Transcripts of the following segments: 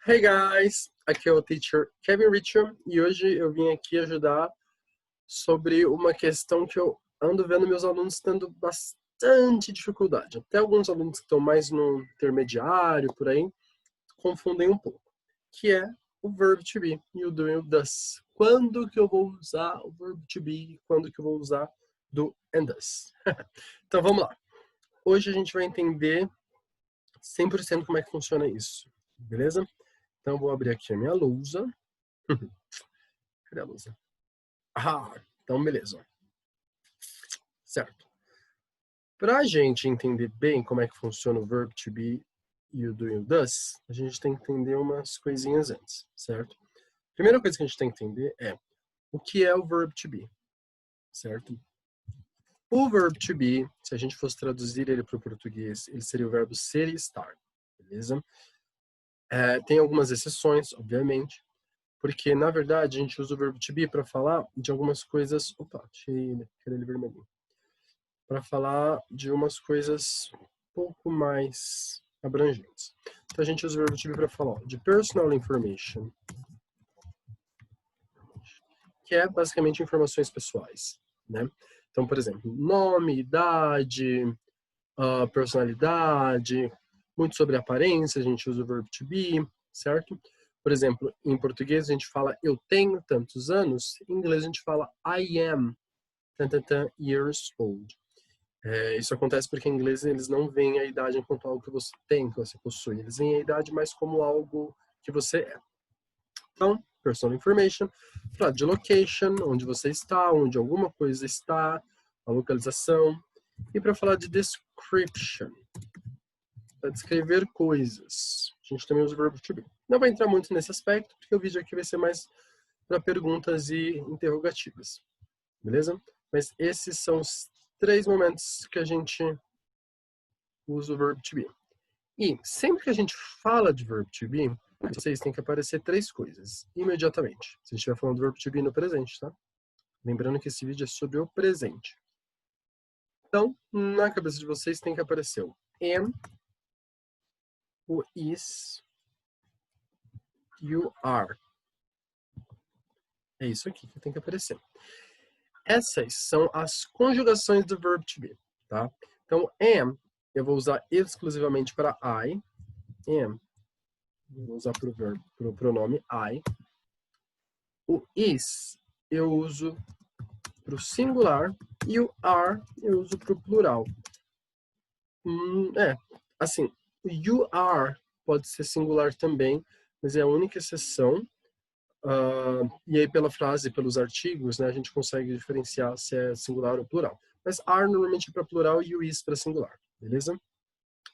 Hey guys, aqui é o teacher Kevin Richard e hoje eu vim aqui ajudar sobre uma questão que eu ando vendo meus alunos tendo bastante dificuldade. Até alguns alunos que estão mais no intermediário, por aí, confundem um pouco, que é o verb to be e o do e o does. Quando que eu vou usar o verb to be? Quando que eu vou usar do and does? Então vamos lá. Hoje a gente vai entender 100% como é que funciona isso, beleza? Então, eu vou abrir aqui a minha lousa. Cadê a lousa? Ah, então beleza. Certo. Para a gente entender bem como é que funciona o verb to be e o do e o does, a gente tem que entender umas coisinhas antes, certo? A primeira coisa que a gente tem que entender é o que é o verb to be, certo? O verb to be, se a gente fosse traduzir ele para o português, ele seria o verbo ser e estar, beleza? Tem algumas exceções, obviamente, porque, na verdade, a gente usa o verbo to be para falar de algumas coisas... Opa, achei aquele vermelhinho. Para falar de umas coisas um pouco mais abrangentes. Então, a gente usa o verbo to be para falar de personal information, que é basicamente informações pessoais, né? Então, por exemplo, nome, idade, personalidade, muito sobre aparência, a gente usa o verbo to be, certo? Por exemplo, em português a gente fala eu tenho tantos anos, em inglês a gente fala I am years old. Isso acontece porque em inglês eles não veem a idade enquanto algo que você tem, que você possui. Eles veem a idade mais como algo que você é. Então, personal information, falar de location, onde você está, onde alguma coisa está, a localização. E para falar de description, para descrever coisas, a gente também usa o verbo to be. Não vai entrar muito nesse aspecto, porque o vídeo aqui vai ser mais para perguntas e interrogativas. Beleza? Mas esses são os 3 momentos que a gente usa o verbo to be. E sempre que a gente fala de verbo to be, vocês têm que aparecer 3 coisas imediatamente. Se a gente estiver falando do verbo to be no presente, tá? Lembrando que esse vídeo é sobre o presente. Então, na cabeça de vocês tem que aparecer o am, o is e o are. É isso aqui que tem que aparecer. Essas são as conjugações do verbo to be, tá? Então, am, eu vou usar exclusivamente para I. Am, vou usar para o pronome I. O is, eu uso para o singular. E o are, eu uso para o plural. Assim, you are pode ser singular também, mas é a única exceção. E aí pela frase, pelos artigos, né, a gente consegue diferenciar se é singular ou plural. Mas are normalmente é para plural e o is para singular, beleza?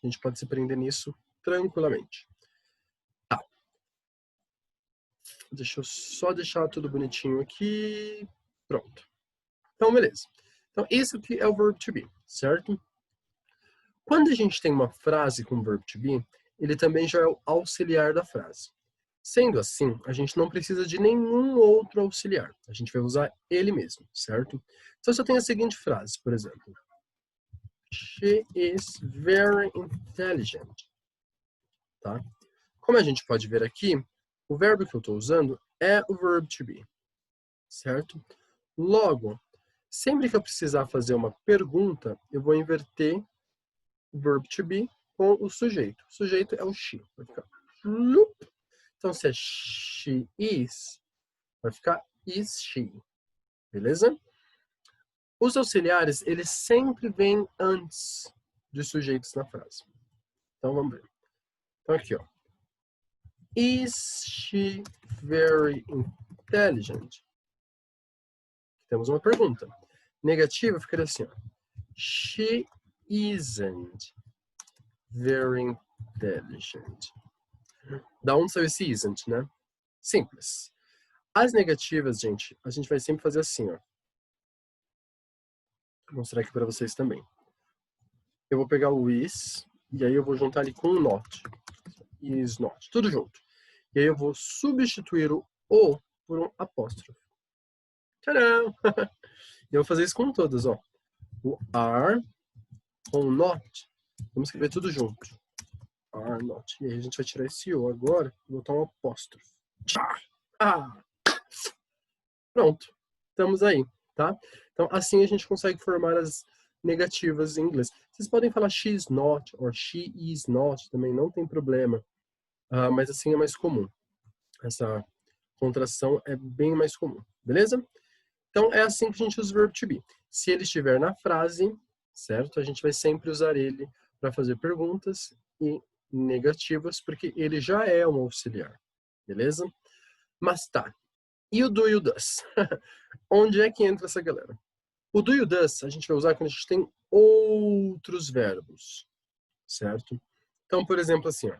A gente pode se prender nisso tranquilamente. Tá. Deixa eu só deixar tudo bonitinho aqui. Pronto. Então, beleza. Então, esse aqui é o verb to be, certo? Quando a gente tem uma frase com verb to be, ele também já é o auxiliar da frase. Sendo assim, a gente não precisa de nenhum outro auxiliar. A gente vai usar ele mesmo, certo? Então, se eu tenho a seguinte frase, por exemplo. She is very intelligent. Tá? Como a gente pode ver aqui, o verbo que eu estou usando é o verb to be, certo? Logo, sempre que eu precisar fazer uma pergunta, eu vou inverter o verb to be com o sujeito. O sujeito é o she. Vai ficar... Então, se é she is, vai ficar is she. Beleza? Os auxiliares, eles sempre vêm antes de sujeitos na frase. Então, vamos ver. Então, aqui, ó. Is she very intelligent? Temos uma pergunta. Negativa ficaria assim, ó. She isn't very intelligent. Da onde saiu esse isn't, né? Simples. As negativas, gente, a gente vai sempre fazer assim, ó. Vou mostrar aqui para vocês também. Eu vou pegar o is, e aí eu vou juntar ele com o not. Is not. Tudo junto. E aí eu vou substituir o por um apóstrofo. Tcharam! E eu vou fazer isso com todas, ó. O are com o not. Vamos escrever tudo junto. are not. E aí a gente vai tirar esse O agora e botar um apóstrofo. Pronto. Estamos aí, tá? Então, assim a gente consegue formar as negativas em inglês. Vocês podem falar she's not or she is not, também não tem problema. Mas assim é mais comum. Essa contração é bem mais comum, beleza? Então, é assim que a gente usa o verbo to be. Se ele estiver na frase, certo? A gente vai sempre usar ele para fazer perguntas e negativas, porque ele já é um auxiliar, beleza? Mas tá. E o do e o does? Onde é que entra essa galera? O do e o does a gente vai usar quando a gente tem outros verbos, certo? Então, por exemplo, assim, ó,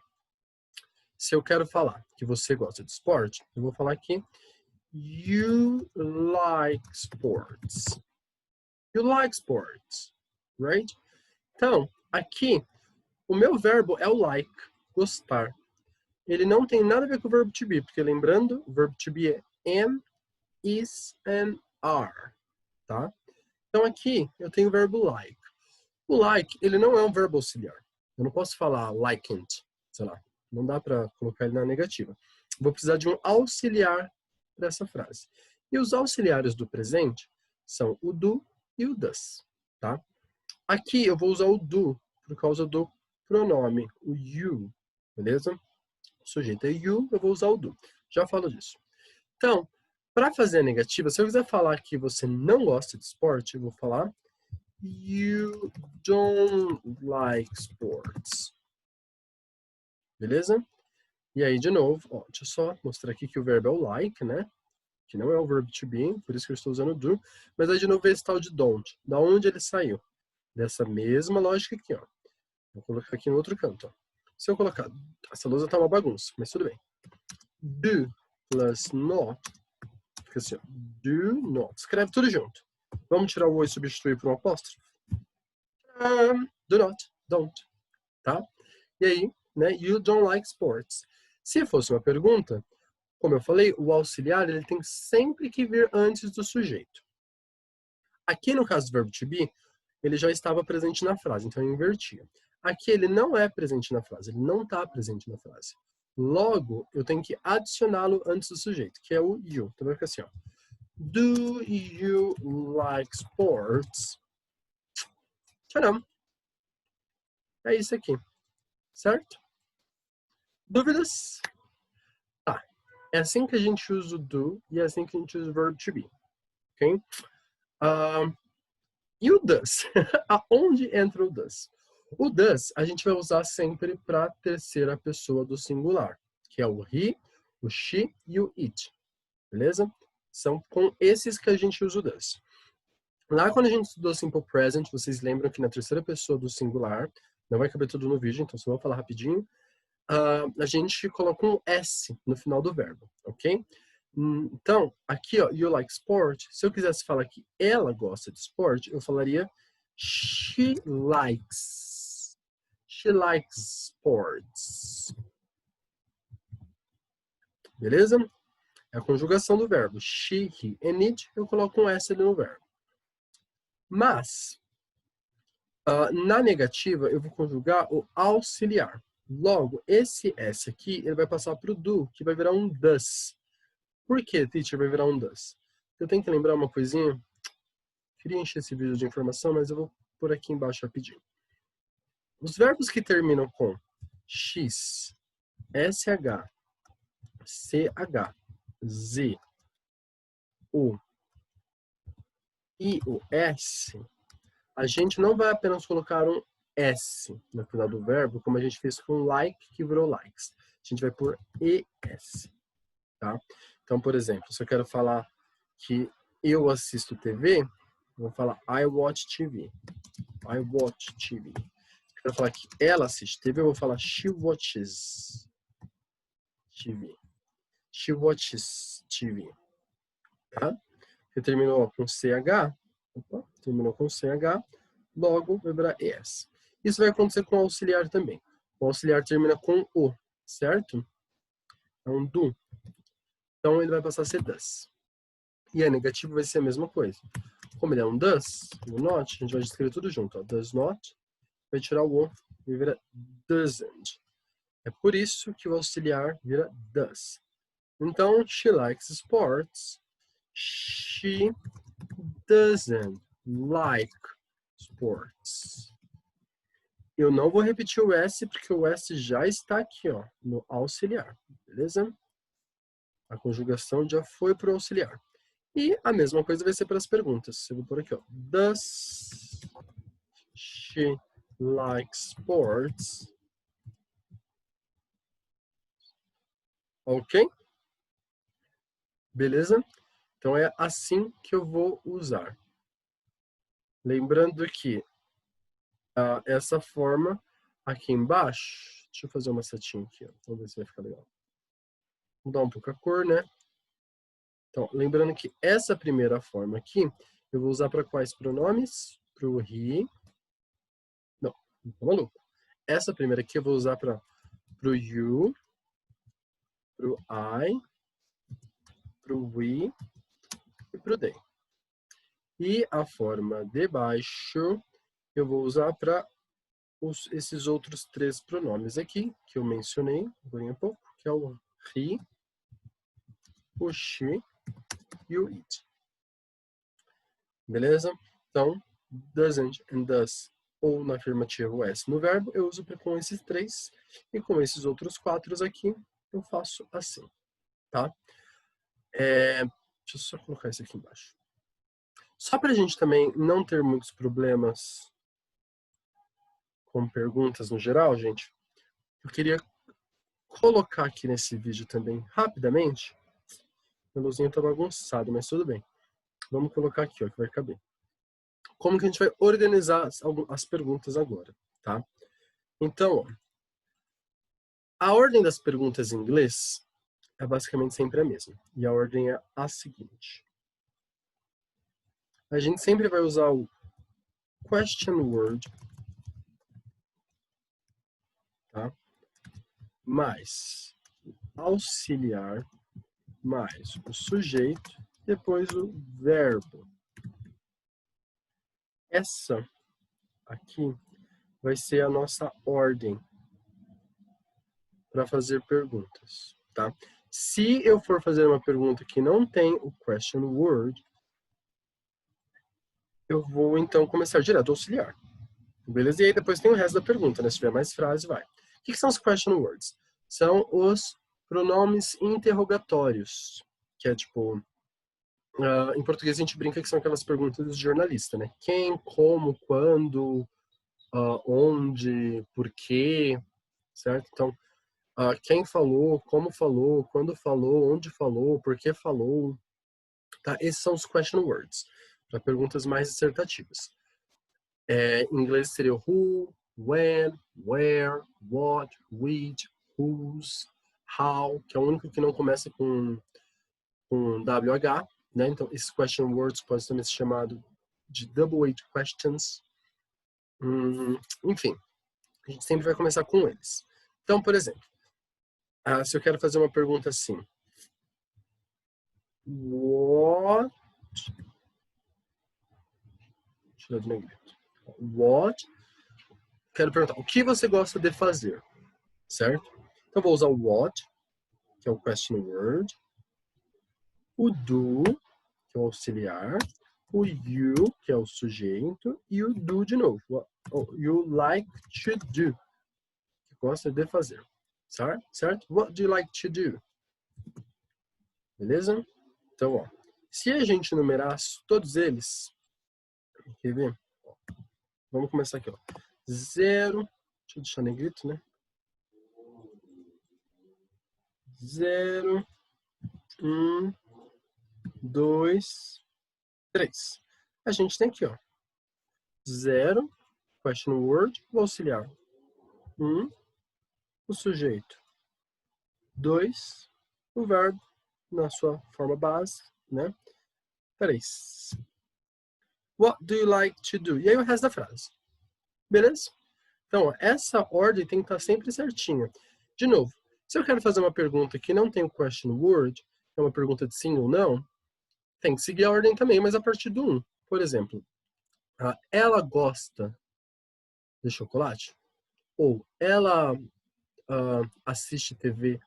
se eu quero falar que você gosta de esporte, eu vou falar aqui you like sports. You like sports, right? Então, aqui, o meu verbo é o like, gostar. Ele não tem nada a ver com o verbo to be, porque lembrando, o verbo to be é am, is and are, tá? Então aqui eu tenho o verbo like. O like, ele não é um verbo auxiliar. Eu não posso falar liked, sei lá. Não dá para colocar ele na negativa. Vou precisar de um auxiliar para essa frase. E os auxiliares do presente são o do e o does, tá? Aqui eu vou usar o do por causa do pronome, o you, beleza? O sujeito é you, eu vou usar o do. Já falo disso. Então, para fazer a negativa, se eu quiser falar que você não gosta de esporte, eu vou falar you don't like sports. Beleza? E aí, de novo, ó, deixa eu só mostrar aqui que o verbo é o like, né? Que não é o verbo to be, por isso que eu estou usando do. Mas aí, de novo, esse tal de don't. Da onde ele saiu? Dessa mesma lógica aqui, ó. Vou colocar aqui no outro canto, ó. Se eu colocar... Essa lousa tá uma bagunça, mas tudo bem. Do plus not. Fica assim, ó. Do not. Escreve tudo junto. Vamos tirar o O e substituir por um apóstrofo? Do not. Don't. Tá? E aí, né? You don't like sports. Se fosse uma pergunta, como eu falei, o auxiliar ele tem sempre que vir antes do sujeito. Aqui no caso do verbo to be, ele já estava presente na frase, então eu invertia. Aqui ele não é presente na frase, ele não está presente na frase. Logo, eu tenho que adicioná-lo antes do sujeito, que é o you. Então vai ficar assim, ó. Do you like sports? Tcharam! É isso aqui, certo? Dúvidas? Tá. É assim que a gente usa o do e é assim que a gente usa o verbo to be. Ok? E o does? Aonde entra o does? O does a gente vai usar sempre para a terceira pessoa do singular, que é o he, o she e o it. Beleza? São com esses que a gente usa o does. Lá quando a gente estudou Simple Present, vocês lembram que na terceira pessoa do singular, não vai caber tudo no vídeo, então só vou falar rapidinho, a gente coloca um S no final do verbo, ok? Então, aqui, ó, you like sport, se eu quisesse falar que ela gosta de esporte, eu falaria she likes sports. Beleza? É a conjugação do verbo. She, he and it, eu coloco um S ali no verbo. Mas, na negativa, eu vou conjugar o auxiliar. Logo, esse S aqui, ele vai passar para o do, que vai virar um does. Por que, teacher, vai virar um does? Eu tenho que lembrar uma coisinha. Queria encher esse vídeo de informação, mas eu vou por aqui embaixo rapidinho. Os verbos que terminam com x, sh, ch, z, u e o s, a gente não vai apenas colocar um s no final do verbo, como a gente fez com like, que virou likes. A gente vai pôr es, tá? Então, por exemplo, se eu quero falar que eu assisto TV, eu vou falar I watch TV. I watch TV. Se eu quero falar que ela assiste TV, eu vou falar she watches TV. She watches TV. Tá? Porque terminou com CH, terminou com CH, logo vai virar ES. Isso vai acontecer com o auxiliar também. O auxiliar termina com O, certo? É um do. Então ele vai passar a ser does. E a negativa vai ser a mesma coisa. Como ele é um does, o not, a gente vai escrever tudo junto. Ó. Does not, vai tirar o O e vira doesn't. É por isso que o auxiliar vira does. Então, she likes sports. She doesn't like sports. Eu não vou repetir o S, porque o S já está aqui, ó, no auxiliar, beleza? A conjugação já foi para o auxiliar. E a mesma coisa vai ser para as perguntas. Eu vou por aqui, ó. Does she like sports? Ok? Beleza? Então é assim que eu vou usar. Lembrando que essa forma aqui embaixo, deixa eu fazer uma setinha aqui, ó. Vamos ver se vai ficar legal. Vou mudar um pouco a cor, né? Então, lembrando que essa primeira forma aqui, eu vou usar para quais pronomes? Para o he. Não, tá maluco. Essa primeira aqui eu vou usar para o you, para o I, para o we e para o they. E a forma de baixo eu vou usar para esses outros três pronomes aqui, que eu mencionei agora há pouco, que é o he, o she e o it. Beleza? Então, doesn't and does, ou na afirmativa o S no verbo, eu uso com esses três, e com esses outros quatro aqui, eu faço assim, tá? Deixa eu só colocar isso aqui embaixo. Só para a gente também não ter muitos problemas com perguntas no geral, gente, eu queria colocar aqui nesse vídeo também, rapidamente, meu luzinho tá bagunçado, mas tudo bem. Vamos colocar aqui, ó, que vai caber. Como que a gente vai organizar as perguntas agora, tá? Então, ó, a ordem das perguntas em inglês é basicamente sempre a mesma. E a ordem é a seguinte. A gente sempre vai usar o question word, tá? Mais auxiliar, mais o sujeito, depois o verbo. Essa aqui vai ser a nossa ordem para fazer perguntas, tá? Se eu for fazer uma pergunta que não tem o question word, eu vou então começar direto a auxiliar. Beleza? E aí depois tem o resto da pergunta, né? Se tiver mais frase, vai. O que são os question words? São os pronomes interrogatórios, que é tipo... em português a gente brinca que são aquelas perguntas do jornalista, né? Quem, como, quando, onde, por quê, certo? Então, quem falou, como falou, quando falou, onde falou, por que falou, tá? Esses são os question words, para perguntas mais dissertativas. Em inglês seria who, when, where, what, which, whose, how, que é o único que não começa com WH, né? Então, esses question words podem também ser chamados de double H questions. Enfim, a gente sempre vai começar com eles. Então, por exemplo, se eu quero fazer uma pergunta assim, what quero perguntar, o que você gosta de fazer, certo? Então, vou usar o what, que é o question word, o do, que é o auxiliar, o you, que é o sujeito, e o do de novo. You like to do, que gosta de fazer, certo? What do you like to do? Beleza? Então, ó, se a gente numerar todos eles, quer ver? Vamos começar aqui, ó. 0, deixa eu deixar negrito, né? 0, 1, 2, 3. A gente tem aqui, ó. 0, question word, o auxiliar. 1, o sujeito. 2, o verbo, na sua forma base, né? 3. What do you like to do? E aí o resto da frase. Beleza? Então, ó, essa ordem tem que estar sempre certinha. De novo, se eu quero fazer uma pergunta que não tem o question word, é uma pergunta de sim ou não, tem que seguir a ordem também, mas a partir do 1. Por exemplo, ela gosta de chocolate? Ou ela assiste TV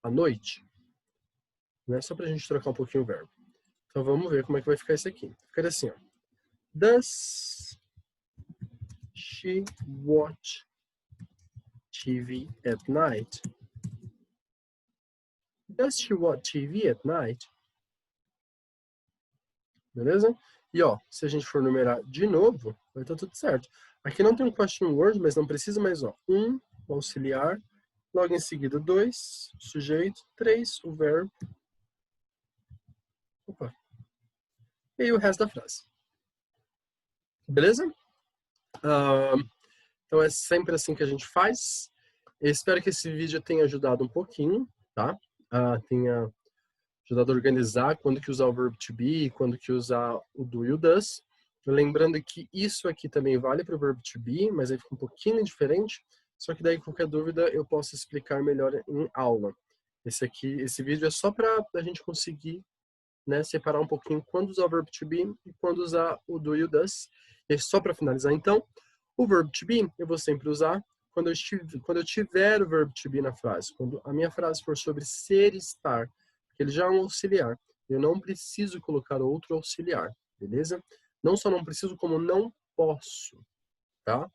à noite? Né? Só para a gente trocar um pouquinho o verbo. Então vamos ver como é que vai ficar isso aqui. Ficaria assim, ó. Does she watch TV at night? Does she watch TV at night? Beleza? E ó, se a gente for numerar de novo, vai estar tudo certo. Aqui não tem um question word, mas não precisa mais, ó. O auxiliar, logo em seguida 2, sujeito, 3, o verbo. Opa. E aí o resto da frase. Beleza? Então é sempre assim que a gente faz. Eu espero que esse vídeo tenha ajudado um pouquinho, tá? Tenha ajudado a organizar quando que usar o verbo to be, quando que usar o do e o does. Lembrando que isso aqui também vale para o verbo to be, mas aí fica um pouquinho diferente. Só que daí, qualquer dúvida, eu posso explicar melhor em aula. Esse vídeo é só para a gente conseguir, né, separar um pouquinho quando usar o verbo to be e quando usar o do e o does. E só para finalizar, então, o verbo to be eu vou sempre usar quando eu tiver o verbo to be na frase. Quando a minha frase for sobre ser e estar, porque ele já é um auxiliar. Eu não preciso colocar outro auxiliar, beleza? Não só não preciso, como não posso, tá?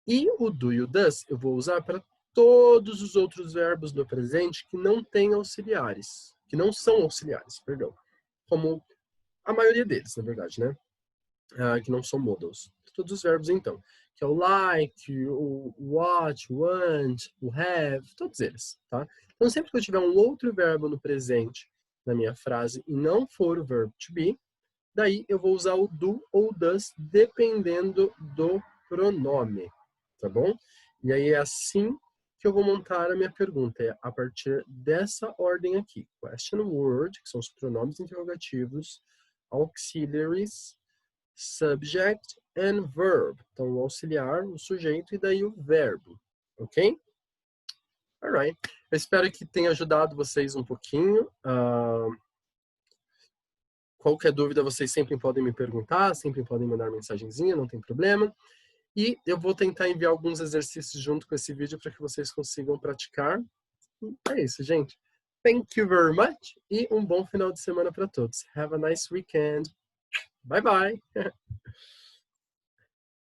E o do e o does eu vou usar para todos os outros verbos do presente que não têm auxiliares, que não são auxiliares, perdão. Como a maioria deles, na verdade, né? Que não são modals. Todos os verbos, então. Que é o like, o what, want, o have, todos eles, tá? Então, sempre que eu tiver um outro verbo no presente na minha frase e não for o verbo to be, daí eu vou usar o do ou does, dependendo do pronome, tá bom? E aí é assim que eu vou montar a minha pergunta, é a partir dessa ordem aqui. Question word, que são os pronomes interrogativos, auxiliaries, subject and verb. Então, o auxiliar, o sujeito e daí o verbo, ok? Alright. Eu espero que tenha ajudado vocês um pouquinho. Qualquer dúvida, vocês sempre podem me perguntar, sempre podem mandar mensagenzinha, não tem problema. E eu vou tentar enviar alguns exercícios junto com esse vídeo para que vocês consigam praticar. É isso, gente. Thank you very much e um bom final de semana para todos. Have a nice weekend. Bye, bye.